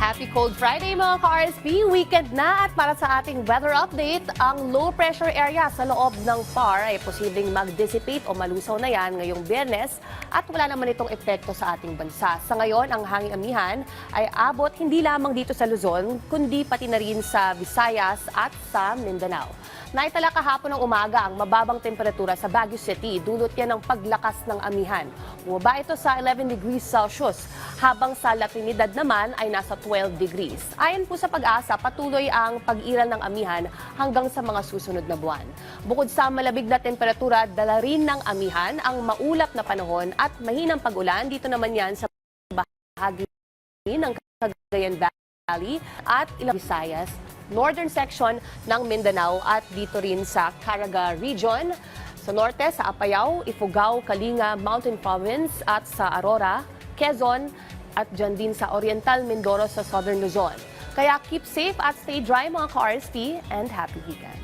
Happy Cold Friday mga ka-RSP! Weekend na at para sa ating weather update, ang low pressure area sa loob ng PAR ay posibleng mag-dissipate o malusaw na yan ngayong Biyernes at wala naman itong epekto sa ating bansa. Sa ngayon, ang hanging amihan ay abot hindi lamang dito sa Luzon, kundi pati na rin sa Visayas at sa Mindanao. Naitala kahapon ng umaga ang mababang temperatura sa Baguio City. Dulot yan ng paglakas ng amihan. Bumaba ito sa 11 degrees Celsius, habang sa La Trinidad naman ay nasa 12 degrees. Ayon po sa Pag-asa, patuloy ang pag-iral ng amihan hanggang sa mga susunod na buwan. Bukod sa malabig na temperatura, dala rin ng amihan ang maulap na panahon at mahinang pag-ulan. Dito naman yan sa bahagi ng Cagayan Valley at ilang Visayas, northern section ng Mindanao at dito rin sa Caraga Region. Sa norte, sa Apayao, Ifugao, Kalinga, Mountain Province at sa Aurora, Quezon at dyan din sa Oriental Mindoro sa Southern Luzon. Kaya keep safe at stay dry mga ka-RSP and happy weekend.